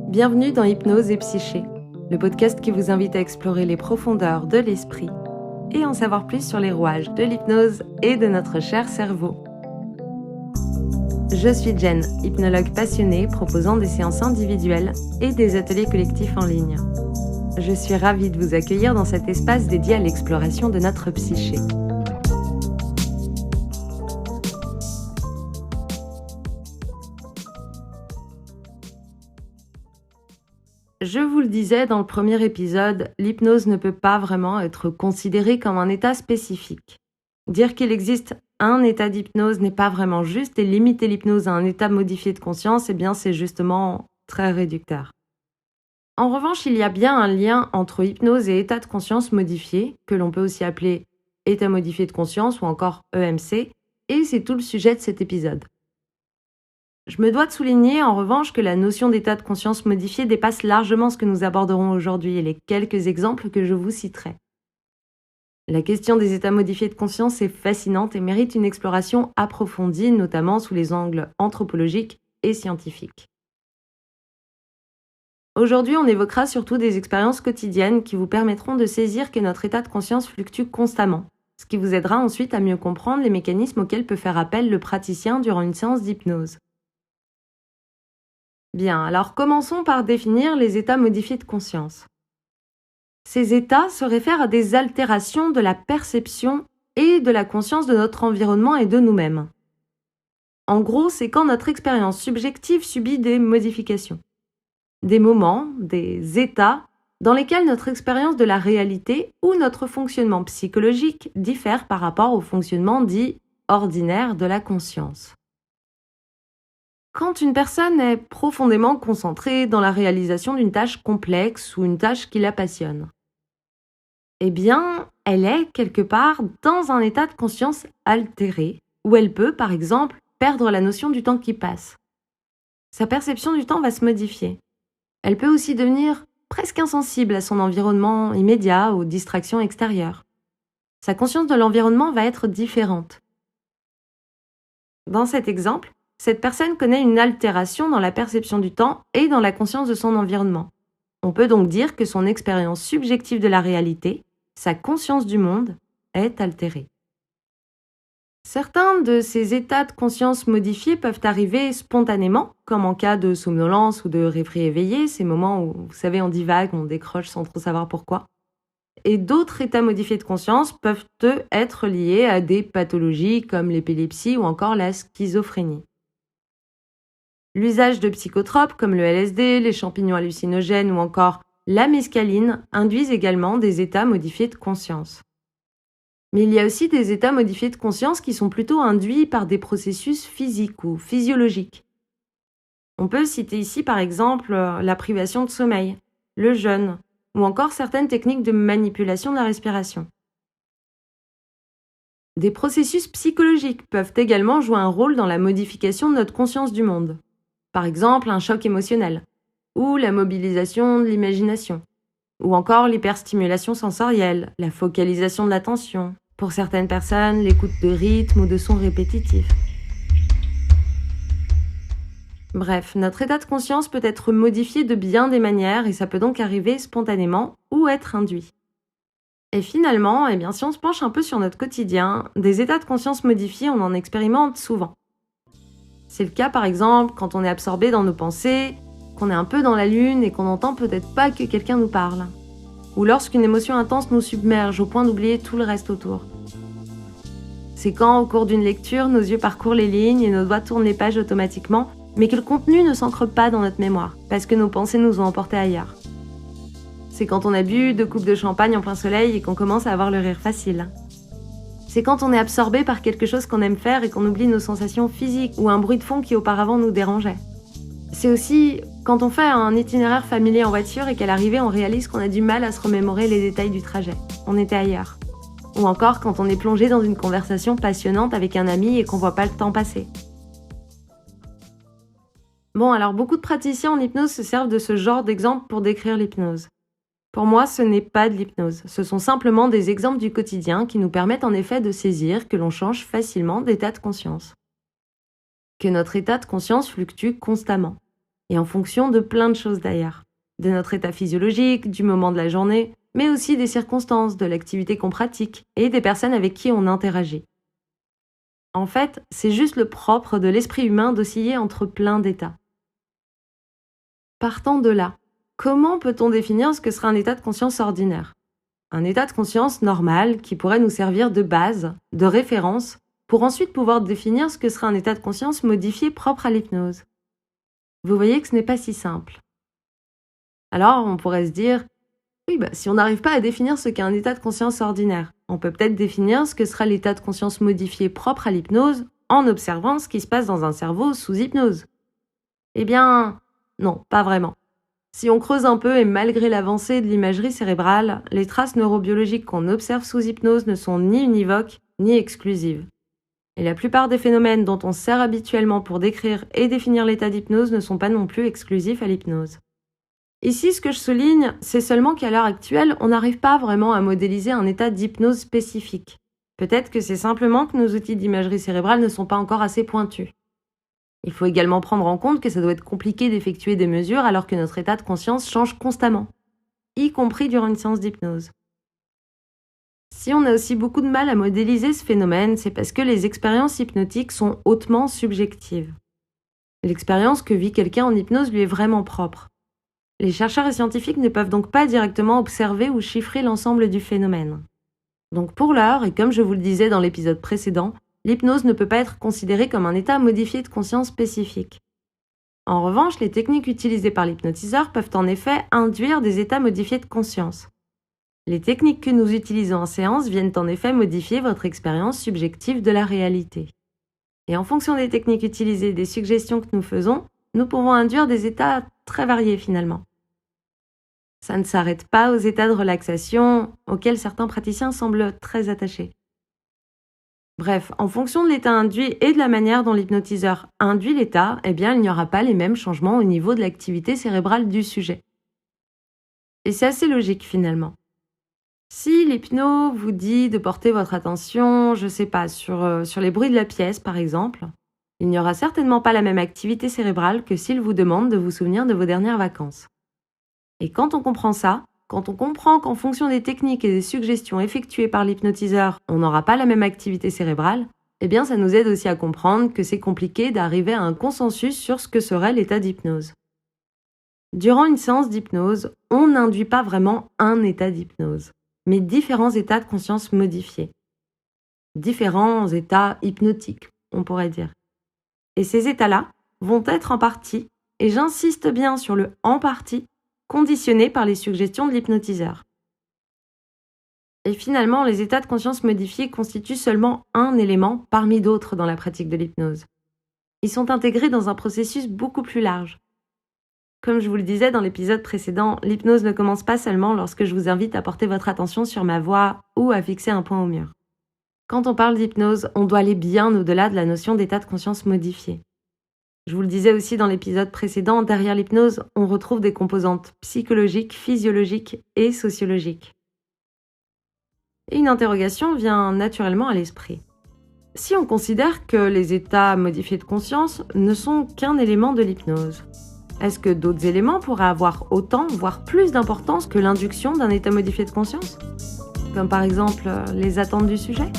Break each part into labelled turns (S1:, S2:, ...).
S1: Bienvenue dans Hypnose et Psyché, le podcast qui vous invite à explorer les profondeurs de l'esprit et en savoir plus sur les rouages de l'hypnose et de notre cher cerveau. Je suis Jen, hypnologue passionnée proposant des séances individuelles et des ateliers collectifs en ligne. Je suis ravie de vous accueillir dans cet espace dédié à l'exploration de notre psyché. Je vous le disais dans le premier épisode, l'hypnose ne peut pas vraiment être considérée comme un état spécifique. Dire qu'il existe un état d'hypnose n'est pas vraiment juste et limiter l'hypnose à un état modifié de conscience, c'est justement très réducteur. En revanche, il y a bien un lien entre hypnose et état de conscience modifié, que l'on peut aussi appeler état modifié de conscience ou encore EMC, et c'est tout le sujet de cet épisode. Je me dois de souligner en revanche que la notion d'état de conscience modifié dépasse largement ce que nous aborderons aujourd'hui et les quelques exemples que je vous citerai. La question des états modifiés de conscience est fascinante et mérite une exploration approfondie, notamment sous les angles anthropologiques et scientifiques. Aujourd'hui, on évoquera surtout des expériences quotidiennes qui vous permettront de saisir que notre état de conscience fluctue constamment, ce qui vous aidera ensuite à mieux comprendre les mécanismes auxquels peut faire appel le praticien durant une séance d'hypnose. Bien, alors commençons par définir les états modifiés de conscience. Ces états se réfèrent à des altérations de la perception et de la conscience de notre environnement et de nous-mêmes. En gros, c'est quand notre expérience subjective subit des modifications. Des moments, des états dans lesquels notre expérience de la réalité ou notre fonctionnement psychologique diffère par rapport au fonctionnement dit ordinaire de la conscience. Quand une personne est profondément concentrée dans la réalisation d'une tâche complexe ou une tâche qui la passionne, elle est quelque part dans un état de conscience altéré, où elle peut, par exemple, perdre la notion du temps qui passe. Sa perception du temps va se modifier. Elle peut aussi devenir presque insensible à son environnement immédiat, aux distractions extérieures. Sa conscience de l'environnement va être différente. Dans cet exemple, cette personne connaît une altération dans la perception du temps et dans la conscience de son environnement. On peut donc dire que son expérience subjective de la réalité, sa conscience du monde, est altérée. Certains de ces états de conscience modifiés peuvent arriver spontanément, comme en cas de somnolence ou de rêverie éveillée, ces moments où, vous savez, on divague, on décroche sans trop savoir pourquoi. Et d'autres états modifiés de conscience peuvent, eux, être liés à des pathologies comme l'épilepsie ou encore la schizophrénie. L'usage de psychotropes comme le LSD, les champignons hallucinogènes ou encore la mescaline induisent également des états modifiés de conscience. Mais il y a aussi des états modifiés de conscience qui sont plutôt induits par des processus physiques ou physiologiques. On peut citer ici par exemple la privation de sommeil, le jeûne ou encore certaines techniques de manipulation de la respiration. Des processus psychologiques peuvent également jouer un rôle dans la modification de notre conscience du monde. Par exemple, un choc émotionnel, ou la mobilisation de l'imagination, ou encore l'hyperstimulation sensorielle, la focalisation de l'attention, pour certaines personnes, l'écoute de rythmes ou de sons répétitifs. Bref, notre état de conscience peut être modifié de bien des manières et ça peut donc arriver spontanément ou être induit. Et finalement, si on se penche un peu sur notre quotidien, des états de conscience modifiés, on en expérimente souvent. C'est le cas par exemple quand on est absorbé dans nos pensées, qu'on est un peu dans la lune et qu'on n'entend peut-être pas que quelqu'un nous parle. Ou lorsqu'une émotion intense nous submerge au point d'oublier tout le reste autour. C'est quand, au cours d'une lecture, nos yeux parcourent les lignes et nos doigts tournent les pages automatiquement, mais que le contenu ne s'ancre pas dans notre mémoire, parce que nos pensées nous ont emportés ailleurs. C'est quand on a bu 2 coupes de champagne en plein soleil et qu'on commence à avoir le rire facile. C'est quand on est absorbé par quelque chose qu'on aime faire et qu'on oublie nos sensations physiques ou un bruit de fond qui auparavant nous dérangeait. C'est aussi quand on fait un itinéraire familier en voiture et qu'à l'arrivée on réalise qu'on a du mal à se remémorer les détails du trajet. On était ailleurs. Ou encore quand on est plongé dans une conversation passionnante avec un ami et qu'on voit pas le temps passer. Bon, alors beaucoup de praticiens en hypnose se servent de ce genre d'exemple pour décrire l'hypnose. Pour moi, ce n'est pas de l'hypnose. Ce sont simplement des exemples du quotidien qui nous permettent en effet de saisir que l'on change facilement d'état de conscience. Que notre état de conscience fluctue constamment. et en fonction de plein de choses d'ailleurs, de notre état physiologique, du moment de la journée, mais aussi des circonstances, de l'activité qu'on pratique et des personnes avec qui on interagit. En fait, c'est juste le propre de l'esprit humain d'osciller entre plein d'états. Partant de là, comment peut-on définir ce que serait un état de conscience ordinaire ? Un état de conscience normal qui pourrait nous servir de base, de référence, pour ensuite pouvoir définir ce que serait un état de conscience modifié propre à l'hypnose. Vous voyez que ce n'est pas si simple. Alors, on pourrait se dire, oui, si on n'arrive pas à définir ce qu'est un état de conscience ordinaire, on peut peut-être définir ce que sera l'état de conscience modifié propre à l'hypnose en observant ce qui se passe dans un cerveau sous hypnose. Eh bien, non, pas vraiment. Si on creuse un peu et malgré l'avancée de l'imagerie cérébrale, les traces neurobiologiques qu'on observe sous hypnose ne sont ni univoques ni exclusives. Et la plupart des phénomènes dont on se sert habituellement pour décrire et définir l'état d'hypnose ne sont pas non plus exclusifs à l'hypnose. Ici, ce que je souligne, c'est seulement qu'à l'heure actuelle, on n'arrive pas vraiment à modéliser un état d'hypnose spécifique. Peut-être que c'est simplement que nos outils d'imagerie cérébrale ne sont pas encore assez pointus. Il faut également prendre en compte que ça doit être compliqué d'effectuer des mesures alors que notre état de conscience change constamment, y compris durant une séance d'hypnose. Si on a aussi beaucoup de mal à modéliser ce phénomène, c'est parce que les expériences hypnotiques sont hautement subjectives. L'expérience que vit quelqu'un en hypnose lui est vraiment propre. Les chercheurs et scientifiques ne peuvent donc pas directement observer ou chiffrer l'ensemble du phénomène. Donc pour l'heure, et comme je vous le disais dans l'épisode précédent, l'hypnose ne peut pas être considérée comme un état modifié de conscience spécifique. En revanche, les techniques utilisées par l'hypnotiseur peuvent en effet induire des états modifiés de conscience. Les techniques que nous utilisons en séance viennent en effet modifier votre expérience subjective de la réalité. Et en fonction des techniques utilisées et des suggestions que nous faisons, nous pouvons induire des états très variés finalement. Ça ne s'arrête pas aux états de relaxation auxquels certains praticiens semblent très attachés. Bref, en fonction de l'état induit et de la manière dont l'hypnotiseur induit l'état, il n'y aura pas les mêmes changements au niveau de l'activité cérébrale du sujet. Et c'est assez logique finalement. Si l'hypno vous dit de porter votre attention, sur les bruits de la pièce par exemple, il n'y aura certainement pas la même activité cérébrale que s'il vous demande de vous souvenir de vos dernières vacances. Et quand on comprend ça, quand on comprend qu'en fonction des techniques et des suggestions effectuées par l'hypnotiseur, on n'aura pas la même activité cérébrale, ça nous aide aussi à comprendre que c'est compliqué d'arriver à un consensus sur ce que serait l'état d'hypnose. Durant une séance d'hypnose, on n'induit pas vraiment un état d'hypnose, mais différents états de conscience modifiés. Différents états hypnotiques, on pourrait dire. Et ces états-là vont être en partie, et j'insiste bien sur le « en partie », conditionnés par les suggestions de l'hypnotiseur. Et finalement, les états de conscience modifiés constituent seulement un élément parmi d'autres dans la pratique de l'hypnose. Ils sont intégrés dans un processus beaucoup plus large. Comme je vous le disais dans l'épisode précédent, l'hypnose ne commence pas seulement lorsque je vous invite à porter votre attention sur ma voix ou à fixer un point au mur. Quand on parle d'hypnose, on doit aller bien au-delà de la notion d'état de conscience modifié. Je vous le disais aussi dans l'épisode précédent, derrière l'hypnose, on retrouve des composantes psychologiques, physiologiques et sociologiques. Et une interrogation vient naturellement à l'esprit. Si on considère que les états modifiés de conscience ne sont qu'un élément de l'hypnose, est-ce que d'autres éléments pourraient avoir autant, voire plus d'importance que l'induction d'un état modifié de conscience ? Comme par exemple les attentes du sujet ?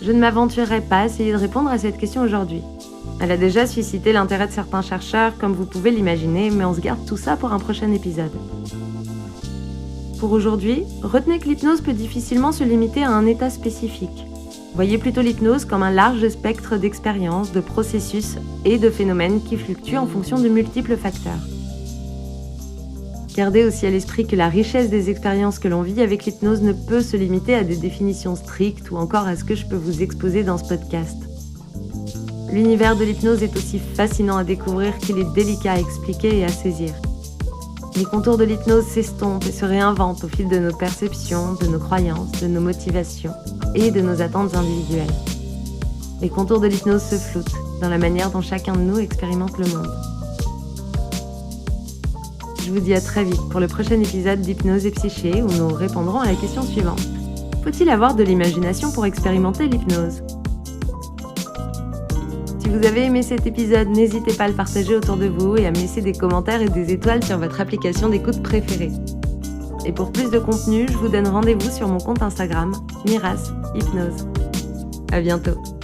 S1: Je ne m'aventurerai pas à essayer de répondre à cette question aujourd'hui. Elle a déjà suscité l'intérêt de certains chercheurs, comme vous pouvez l'imaginer, mais on se garde tout ça pour un prochain épisode. Pour aujourd'hui, retenez que l'hypnose peut difficilement se limiter à un état spécifique. Voyez plutôt l'hypnose comme un large spectre d'expériences, de processus et de phénomènes qui fluctuent en fonction de multiples facteurs. Gardez aussi à l'esprit que la richesse des expériences que l'on vit avec l'hypnose ne peut se limiter à des définitions strictes ou encore à ce que je peux vous exposer dans ce podcast. L'univers de l'hypnose est aussi fascinant à découvrir qu'il est délicat à expliquer et à saisir. Les contours de l'hypnose s'estompent et se réinventent au fil de nos perceptions, de nos croyances, de nos motivations et de nos attentes individuelles. Les contours de l'hypnose se floutent dans la manière dont chacun de nous expérimente le monde. Je vous dis à très vite pour le prochain épisode d'Hypnose et Psyché où nous répondrons à la question suivante. Faut-il avoir de l'imagination pour expérimenter l'hypnose ? Si Si vous avez aimé cet épisode, n'hésitez pas à le partager autour de vous et à me laisser des commentaires et des étoiles sur votre application d'écoute préférée. Et pour plus de contenu, je vous donne rendez-vous sur mon compte Instagram, Miras Hypnose. À bientôt.